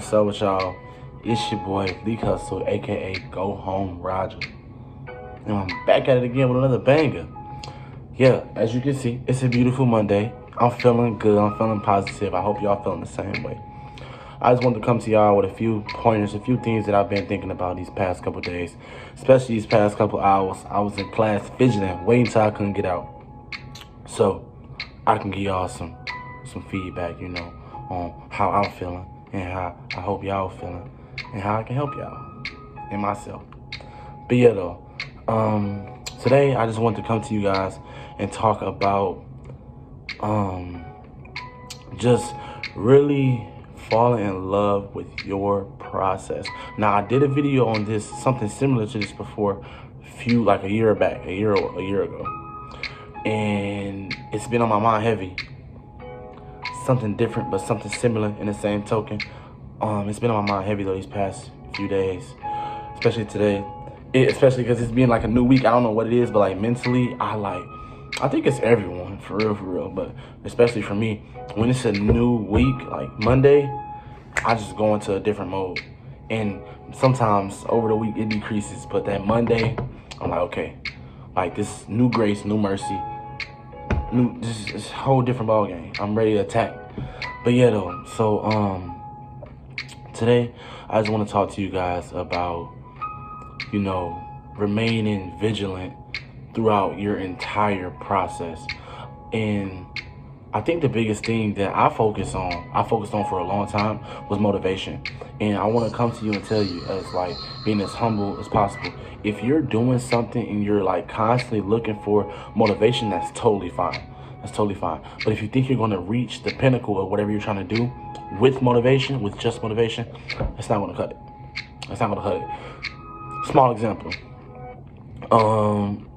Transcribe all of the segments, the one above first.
What's up with y'all? It's your boy, Leak Hustle, aka Go Home Roger. And I'm back at it again with another banger. Yeah, as you can see, it's a beautiful Monday. I'm feeling good, I'm feeling positive. I hope y'all feeling the same way. I just wanted to come to y'all with a few pointers, a few things that I've been thinking about these past couple days, especially these past couple hours. I was in class fidgeting, waiting till I couldn't get out. So I can give y'all some feedback, on how I'm feeling and how I hope y'all feeling and how I can help y'all and myself. But yeah, though, today I just wanted to come to you guys and talk about just really falling in love with your process. Now, I did a video on this, something similar to this before, a year ago, and it's been on my mind heavy. Something different, but something similar in the same token. It's been on my mind heavy though these past few days, especially today. Especially because it's being like a new week. I don't know what it is, but like mentally, I think it's everyone for real. But especially for me, when it's a new week, like Monday, I just go into a different mode. And sometimes over the week it decreases, but that Monday, I'm like, okay, like this new grace, new mercy. This whole different ball game. I'm ready to attack. But yeah, though. So today I just want to talk to you guys about remaining vigilant throughout your entire process. And I think the biggest thing that I focused on for a long time was motivation. And I want to come to you and tell you, as like being as humble as possible, if you're doing something and you're like constantly looking for motivation, that's totally fine. That's totally fine. But if you think you're going to reach the pinnacle of whatever you're trying to do with motivation, with just motivation, that's not going to cut it. That's not going to cut it. Small example.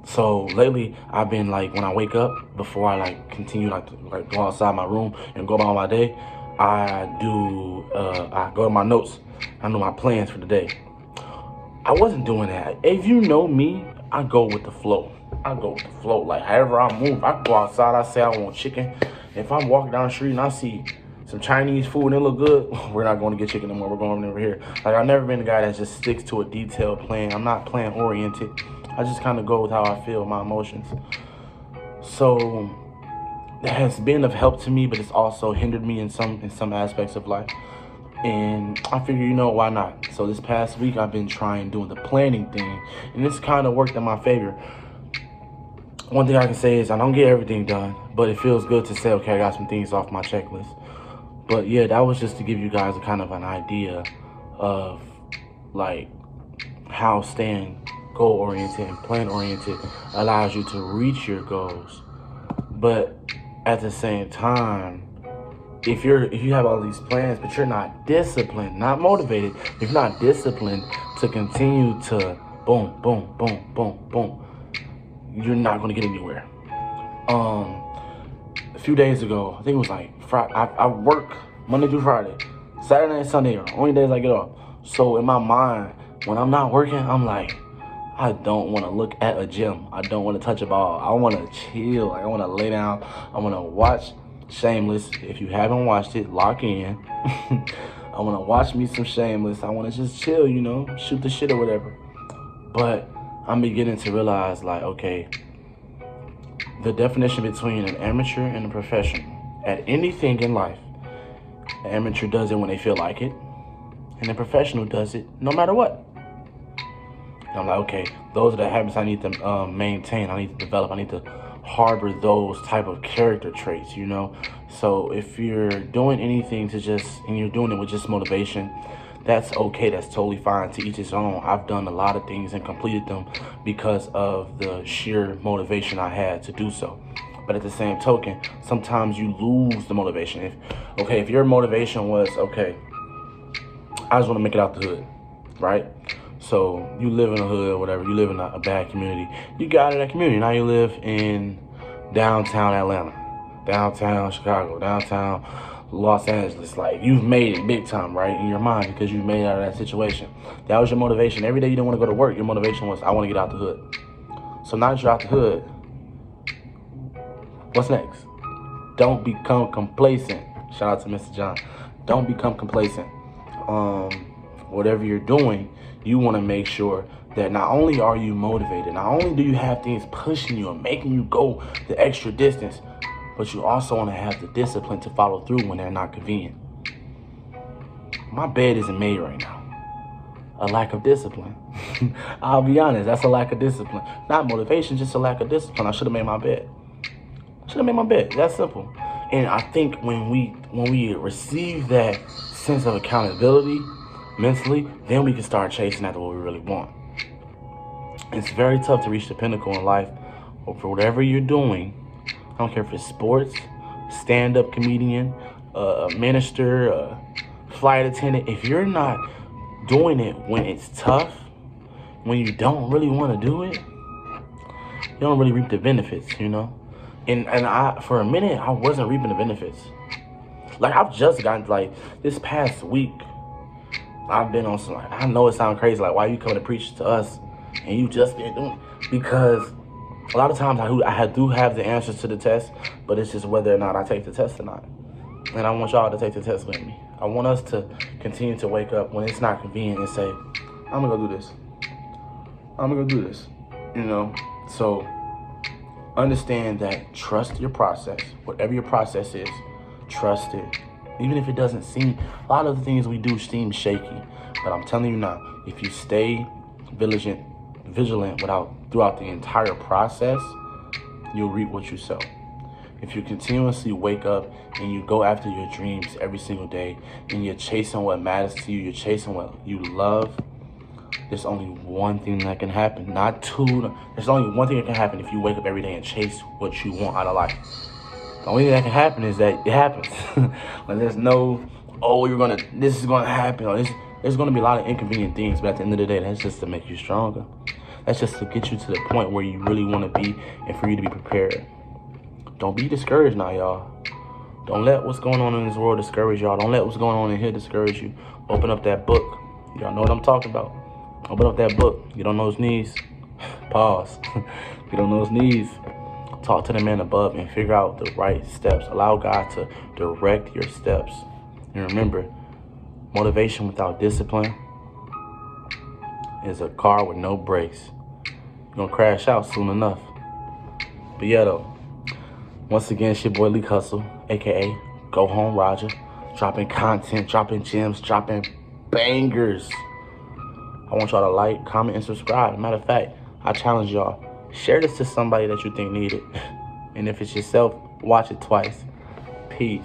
So lately I've been like, when I wake up, before I continue to go outside my room and go about my day, I go to my notes. I know my plans for the day. I wasn't doing that. If you know me, I go with the flow. Like however I move, I go outside, I say I want chicken. If I'm walking down the street and I see some Chinese food and it look good, we're not going to get chicken no more. We're going over here. Like, I've never been the guy that just sticks to a detailed plan. I'm not plan oriented. I just kind of go with how I feel, my emotions. So that has been of help to me, but it's also hindered me in some aspects of life. And I figure, why not? So this past week I've been doing the planning thing, and it's kind of worked in my favor. One thing I can say is I don't get everything done, but it feels good to say, okay, I got some things off my checklist. But yeah, that was just to give you guys a kind of an idea of like how staying goal-oriented and plan-oriented allows you to reach your goals. But at the same time, if you have all these plans but you're not disciplined, not motivated, if you're not disciplined to continue to boom, boom, boom, boom, boom, you're not going to get anywhere. A few days ago, I think it was like Friday, I work Monday through Friday. Saturday and Sunday are the only days I get off. So in my mind, when I'm not working, I'm like, I don't want to look at a gym. I don't want to touch a ball. I want to chill. Like, I want to lay down. I want to watch Shameless. If you haven't watched it, lock in. I want to watch me some Shameless. I want to just chill, shoot the shit or whatever. But I'm beginning to realize, like, okay, the definition between an amateur and a professional at anything in life, the amateur does it when they feel like it, and the professional does it no matter what. And I'm like, okay, those are the habits I need to maintain, I need to develop, I need to harbor those type of character traits, So if you're doing anything and you're doing it with just motivation, that's okay, that's totally fine, to each his own. I've done a lot of things and completed them because of the sheer motivation I had to do so. But at the same token, sometimes you lose the motivation. If your motivation was, okay, I just want to make it out the hood, right? So you live in a hood or whatever, you live in a bad community. You got out of that community, now you live in downtown Atlanta, downtown Chicago, downtown Los Angeles. Like, you've made it big time, right, in your mind, because you made it out of that situation. That was your motivation. Every day you didn't want to go to work, your motivation was, I want to get out the hood. So now that you're out the hood, what's next? Don't become complacent. Shout out to Mr. John. Don't become complacent. whatever you're doing, you want to make sure that not only are you motivated, not only do you have things pushing you and making you go the extra distance, but you also want to have the discipline to follow through when they're not convenient. My bed isn't made right now. A lack of discipline. I'll be honest, that's a lack of discipline. Not motivation, just a lack of discipline. I should have made my bed. That's simple. And I think when we receive that sense of accountability mentally, then we can start chasing after what we really want. It's very tough to reach the pinnacle in life or for whatever you're doing. I don't care if it's sports, stand-up comedian, a minister, a flight attendant. If you're not doing it when it's tough, when you don't really want to do it, you don't really reap the benefits, you know? And I, for a minute, I wasn't reaping the benefits. Like, I've just gotten, like, this past week, I've been on some, like, I know it sounds crazy, like, why you coming to preach to us and you just been doing it? Because a lot of times I do have the answers to the test, but it's just whether or not I take the test or not. And I want y'all to take the test with me. I want us to continue to wake up when it's not convenient and say, I'm gonna go do this. I'm gonna go do this. You know? So understand that, trust your process. Whatever your process is, trust it. Even if it doesn't seem, a lot of the things we do seem shaky. But I'm telling you now, if you stay vigilant throughout the entire process, you'll reap what you sow. If you continuously wake up and you go after your dreams every single day and you're chasing what matters to you, you're chasing what you love, there's only one thing that can happen, not two. There's only one thing that can happen if you wake up every day and chase what you want out of life. The only thing that can happen is that it happens. Like, there's no, this is gonna happen. Or there's gonna be a lot of inconvenient things, but at the end of the day, that's just to make you stronger. That's just to get you to the point where you really wanna be and for you to be prepared. Don't be discouraged now, y'all. Don't let what's going on in this world discourage y'all. Don't let what's going on in here discourage you. Open up that book. Y'all know what I'm talking about. Open up that book. Get on those knees. Pause. Get on those knees. Talk to the man above and figure out the right steps. Allow God to direct your steps. And remember, motivation without discipline is a car with no brakes. You're going to crash out soon enough. But yeah, though. Once again, it's your boy Leak Hustle, a.k.a. Go Home Roger. Dropping content, dropping gems, dropping bangers. I want y'all to like, comment, and subscribe. Matter of fact, I challenge y'all. Share this to somebody that you think need it. And if it's yourself, watch it twice. Peace.